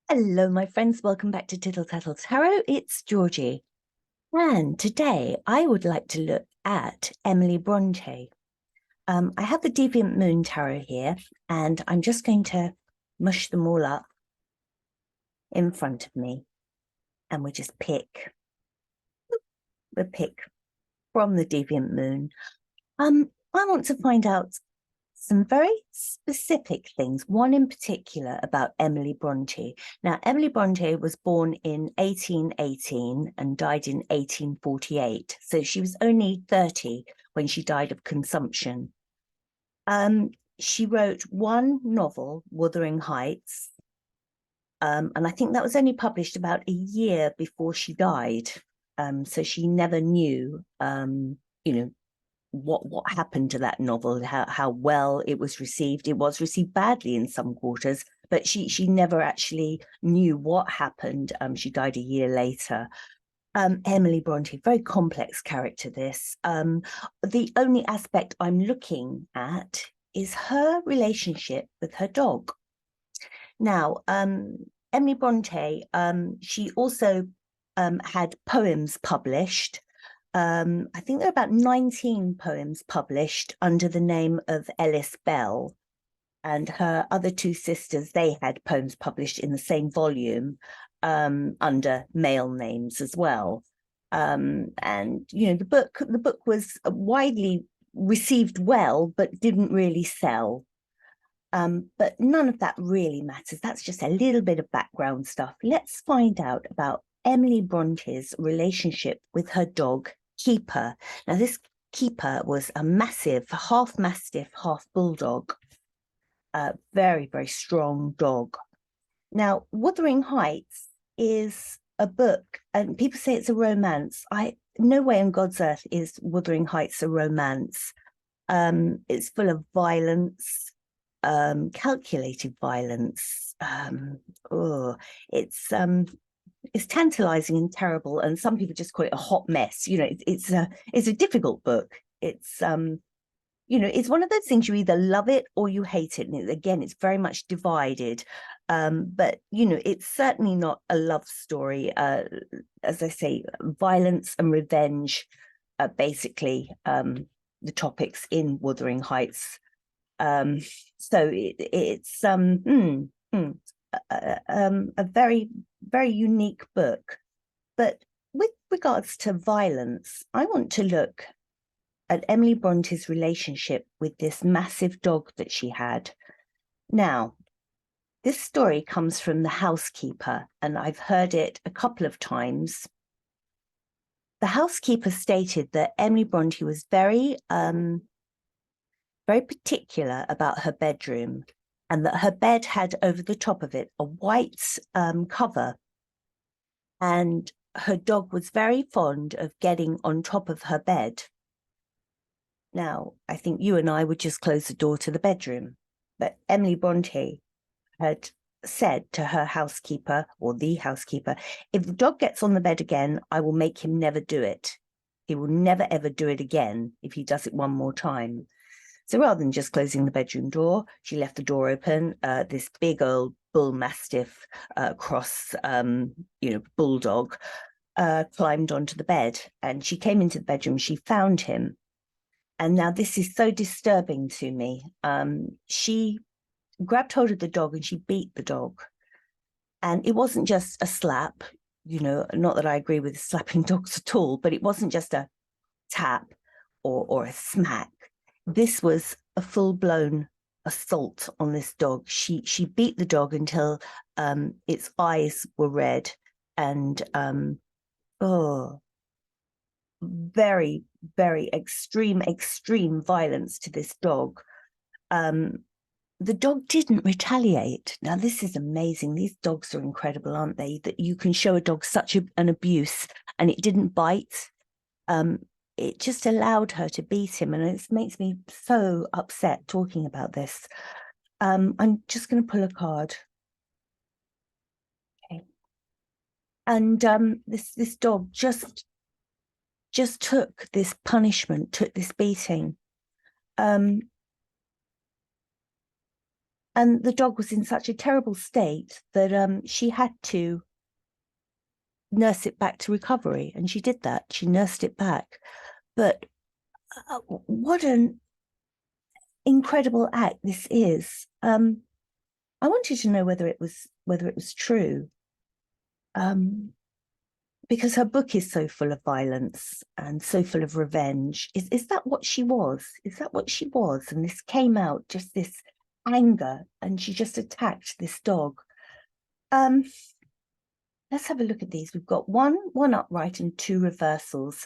Hello, my friends. Welcome back to Tittle Tattle Tarot. It's Georgie. And today I would like to look at Emily Bronte. I have the Deviant Moon Tarot here, and I'm just going to mush them all up in front of me. And we just pick. We'll pick from the Deviant Moon. I want to find out some very specific things, one in particular about Emily Bronte. Now, Emily Bronte was born in 1818 and died in 1848. So she was only 30 when she died of consumption. She wrote one novel, Wuthering Heights, and I think that was only published about a year before she died. So she never knew, what happened to that novel, how well it was received. It was received badly in some quarters, but she never actually knew what happened. She died a year later. Emily Bronte, very complex character, this. The only aspect I'm looking at is her relationship with her dog. Now, Emily Bronte, she also had poems published. I think there are about 19 poems published under the name of Ellis Bell, and her other two sisters, they had poems published in the same volume under male names as well. And the book was widely received well, but didn't really sell. But none of that really matters. That's just a little bit of background stuff. Let's find out about Emily Bronte's relationship with her dog, Keeper. Now, this Keeper was a massive half Mastiff, half Bulldog, very, very strong dog. Now, Wuthering Heights is a book, and people say it's a romance. No way on God's earth is Wuthering Heights a romance. It's full of violence, calculated violence. It's tantalizing and terrible, and some people just call it a hot mess. It's a difficult book. It's it's one of those things, you either love it or you hate it, and again, it's very much divided. But it's certainly not a love story. As I say, violence and revenge are basically the topics in Wuthering Heights. So it's a very, very unique book. But with regards to violence, I want to look at Emily Bronte's relationship with this massive dog that she had. Now, this story comes from The Housekeeper, and I've heard it a couple of times. The Housekeeper stated that Emily Bronte was very particular about her bedroom, and that her bed had over the top of it a white cover, and her dog was very fond of getting on top of her bed. Now, I think you and I would just close the door to the bedroom, but Emily Bronte had said to her housekeeper, or the housekeeper, if the dog gets on the bed again, I will make him never do it. He will never, ever do it again if he does it one more time. So rather than just closing the bedroom door, she left the door open. This big old bull mastiff cross, bulldog, climbed onto the bed, and she came into the bedroom. She found him. And now this is so disturbing to me. She grabbed hold of the dog and she beat the dog. And it wasn't just a slap, not that I agree with slapping dogs at all, but it wasn't just a tap or a smack. This was a full-blown assault on this dog. She beat the dog until its eyes were red, and very, very extreme violence to this dog. The dog didn't retaliate. Now, this is amazing. These dogs are incredible, aren't they? That you can show a dog such an abuse and it didn't bite. It just allowed her to beat him, and it makes me so upset talking about this. I'm just going to pull a card. Okay. And this dog just took this punishment, took this beating. And the dog was in such a terrible state that she had to nurse it back to recovery. And she did that. She nursed it back. But what an incredible act this is. I wanted to know whether it was true. Because her book is so full of violence and so full of revenge. Is that what she was? Is that what she was? And this came out, just this anger, and she just attacked this dog. Let's have a look at these. We've got one upright and two reversals.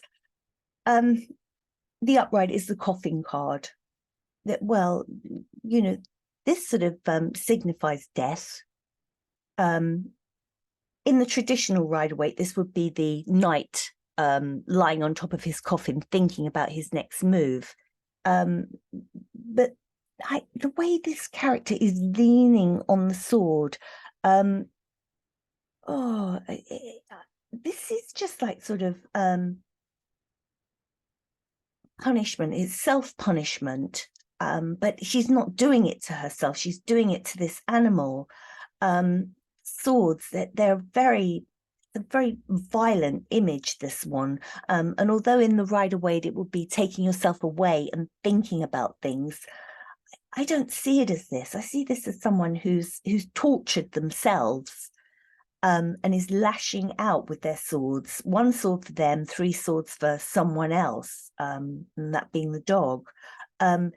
The upright is the coffin card. That, well, you know, this sort of signifies death. In the traditional Rider-Waite, this would be the knight lying on top of his coffin, thinking about his next move. But the way this character is leaning on the sword, this is just like sort of punishment. It's self-punishment, but she's not doing it to herself. She's doing it to this animal. Swords, that they're a very violent image, this one. And although in the Rider-Waite it would be taking yourself away and thinking about things, I don't see it as this. I see this as someone who's tortured themselves and is lashing out with their swords. One sword for them, three swords for someone else, and that being the dog. And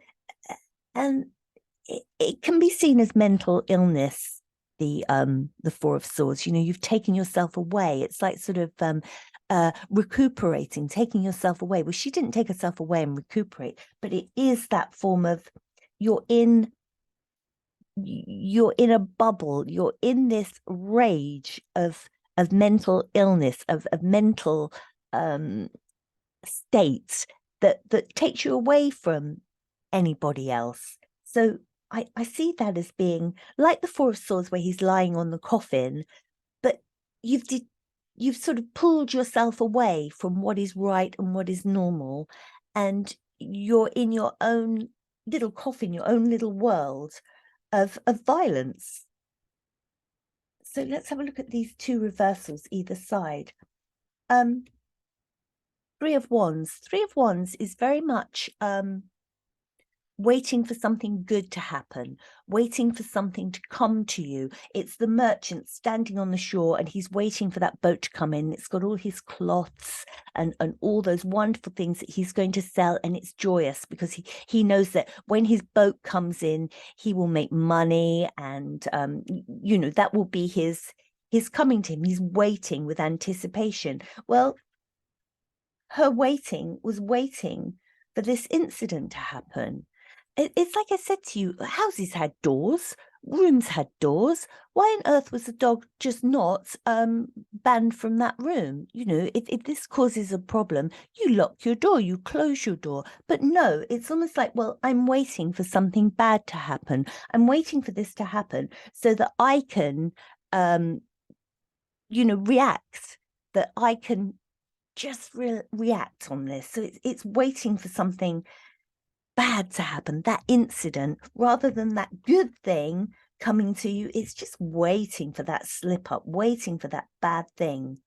it can be seen as mental illness, the Four of Swords. You've taken yourself away. It's like sort of recuperating, taking yourself away. Well, she didn't take herself away and recuperate, but it is that form of you're in a bubble. You're in this rage of mental illness, of mental states that takes you away from anybody else. So I see that as being like the Four of Swords, where he's lying on the coffin, but you've sort of pulled yourself away from what is right and what is normal, and you're in your own little coffin, your own little world of violence. So let's have a look at these two reversals either side. Three of Wands. Three of Wands is very much waiting for something good to happen, waiting for something to come to you. It's the merchant standing on the shore, and he's waiting for that boat to come in. It's got all his cloths and all those wonderful things that he's going to sell, and it's joyous because he knows that when his boat comes in, he will make money, and that will be his coming to him. He's waiting with anticipation. Well, her waiting was waiting for this incident to happen. It's like I said to you, houses had doors, rooms had doors. Why on earth was the dog just not banned from that room? If this causes a problem, you lock your door, you close your door. But no, it's almost like, well, I'm waiting for something bad to happen. I'm waiting for this to happen so that I can, react, that I can just react on this. So it's waiting for something bad to happen, that incident, rather than that good thing coming to you. It's just waiting for that slip up, waiting for that bad thing.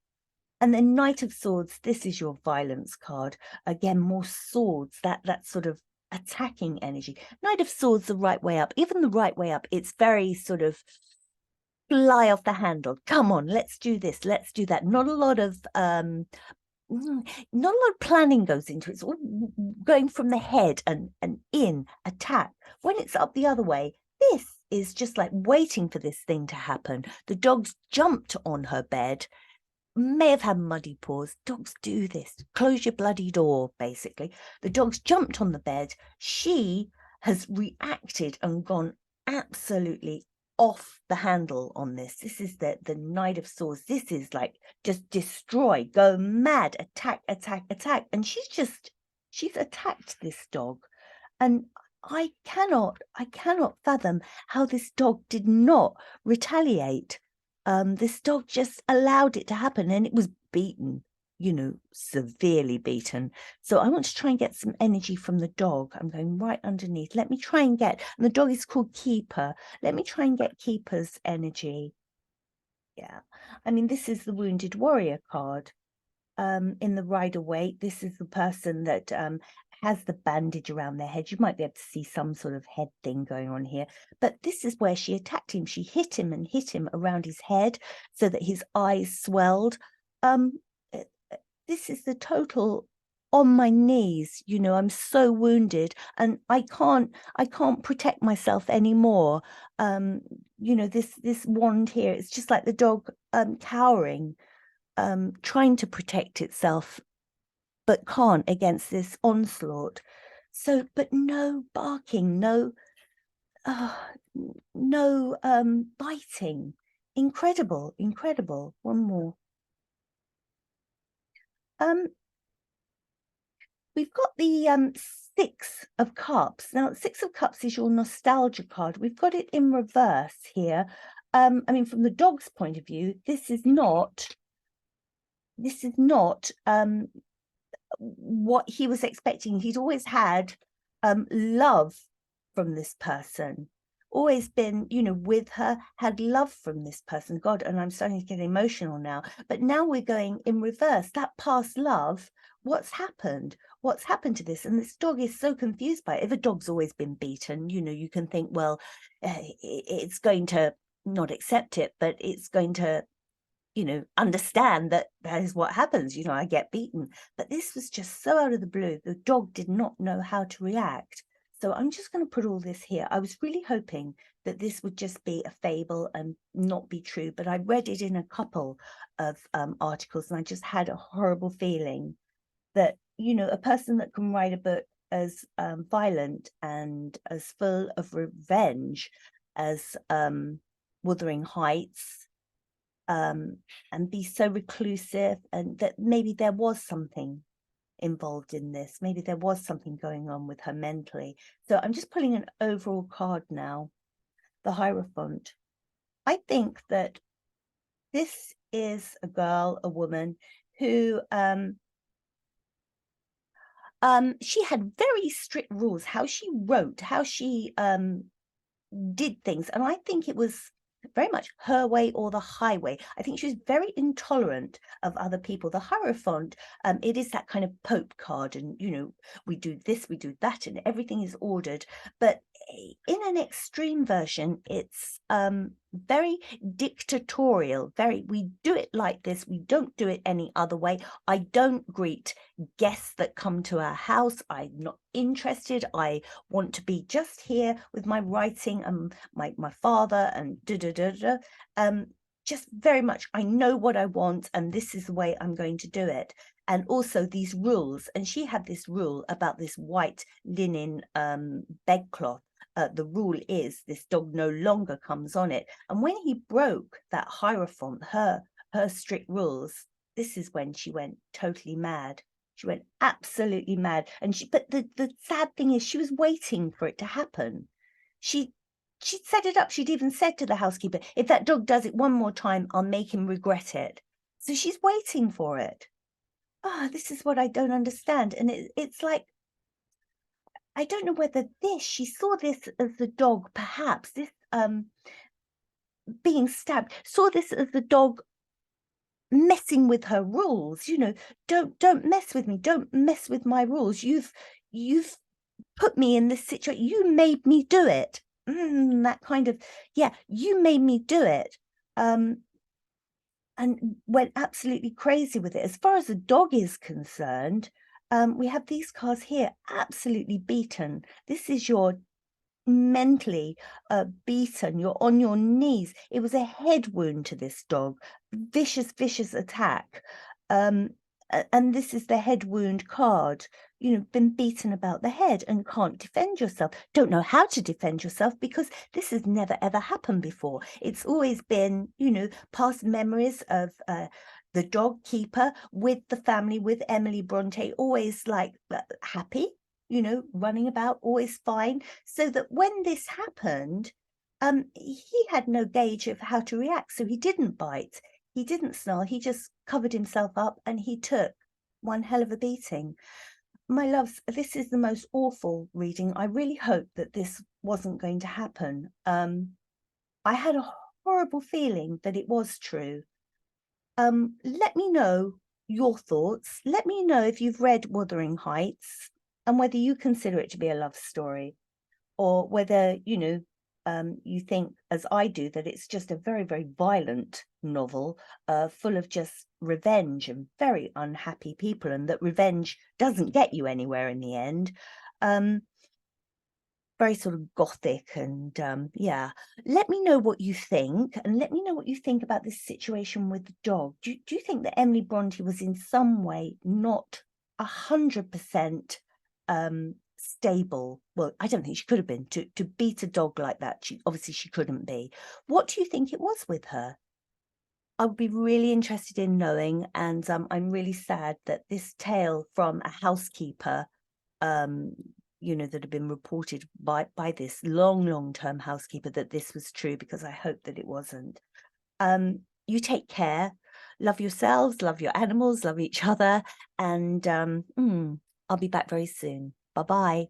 And then Knight of Swords, this is your violence card. Again, more swords, that sort of attacking energy. Knight of Swords, the right way up. Even the right way up, it's very sort of fly off the handle. Come on, let's do this, let's do that. Not a lot of planning goes into it. It's all going from the head and in, attack. When it's up the other way, this is just like waiting for this thing to happen. The dog's jumped on her bed, may have had muddy paws. Dogs do this. Close your bloody door, basically. The dog's jumped on the bed. She has reacted and gone absolutely off the handle on this. This is the Knight of Swords. This is like just destroy, go mad, attack. And she's attacked this dog. And I cannot fathom how this dog did not retaliate. This dog just allowed it to happen, and it was beaten. severely beaten. So I want to try and get some energy from the dog. I'm going right underneath. Let me try and get, and the dog is called Keeper. Let me try and get Keeper's energy. Yeah. I mean, this is the Wounded Warrior card. In the Rider-Waite, this is the person that has the bandage around their head. You might be able to see some sort of head thing going on here, but this is where she attacked him. She hit him around his head so that his eyes swelled. This is the total on my knees. I'm so wounded and I can't protect myself anymore. This wand here, it's just like the dog cowering, trying to protect itself, but can't against this onslaught. So, but no barking, no biting. Incredible. One more. We've got the Six of Cups. Now, Six of Cups is your nostalgia card. We've got it in reverse here. I mean, from the dog's point of view, this is not what he was expecting. He'd always had love from this person, always been, with her, had love from this person. God, and I'm starting to get emotional now. But now we're going in reverse. That past love, what's happened? What's happened to this? And this dog is so confused by it. If a dog's always been beaten, you can think, well, it's going to not accept it, but it's going to understand that is what happens. I get beaten. But this was just so out of the blue. The dog did not know how to react. So I'm just going to put all this here. I was really hoping that this would just be a fable and not be true, but I read it in a couple of articles and I just had a horrible feeling that, a person that can write a book as violent and as full of revenge as Wuthering Heights, and be so reclusive, and that maybe there was something involved in this. Maybe there was something going on with her mentally. So I'm just pulling an overall card now, the Hierophant. I think that this is a girl, a woman who she had very strict rules, how she wrote, how she did things. And I think it was very much her way or the highway. I think she was very intolerant of other people. The Hierophant, it is that kind of Pope card, and we do this, we do that, and everything is ordered. But in an extreme version, it's very dictatorial. We do it like this. We don't do it any other way. I don't greet guests that come to our house. I'm not interested. I want to be just here with my writing and my father and just very much, I know what I want and this is the way I'm going to do it. And also these rules, and she had this rule about this white linen bedcloth. The rule is this dog no longer comes on it. And when he broke that Hierophant, her strict rules, this is when she went totally mad. She went absolutely mad. And but the sad thing is she was waiting for it to happen. She'd set it up. She'd even said to the housekeeper, if that dog does it one more time, I'll make him regret it. So she's waiting for it. This is what I don't understand. And it's like, I don't know whether she saw this as the dog, perhaps, this being stabbed, saw this as the dog messing with her rules. Don't mess with me, don't mess with my rules. You've put me in this situation, you made me do it. That kind of, yeah, you made me do it. And went absolutely crazy with it. As far as the dog is concerned, we have these cards here, absolutely beaten. This is your mentally beaten. You're on your knees. It was a head wound to this dog, vicious attack. And this is the head wound card. Been beaten about the head and can't defend yourself, don't know how to defend yourself, because this has never ever happened before. It's always been, past memories of the dog Keeper with the family, with Emily Bronte, always like happy, running about, always fine. So that when this happened, he had no gauge of how to react, so he didn't bite. He didn't snarl, he just covered himself up and he took one hell of a beating. My loves, this is the most awful reading. I really hope that this wasn't going to happen. I had a horrible feeling that it was true. Let me know your thoughts. Let me know if you've read Wuthering Heights and whether you consider it to be a love story, or whether, you think, as I do, that it's just a very, very violent novel, full of just revenge and very unhappy people, and that revenge doesn't get you anywhere in the end. Very sort of gothic, and yeah. Let me know what you think, and let me know what you think about this situation with the dog. Do you think that Emily Bronte was in some way not 100% stable? Well, I don't think she could have been, to beat a dog like that. She couldn't be. What do you think it was with her? I would be really interested in knowing, and I'm really sad that this tale from a housekeeper, um, that had been reported by this long-term housekeeper, that this was true, because I hope that it wasn't. You take care, love yourselves, love your animals, love each other, and I'll be back very soon. Bye-bye.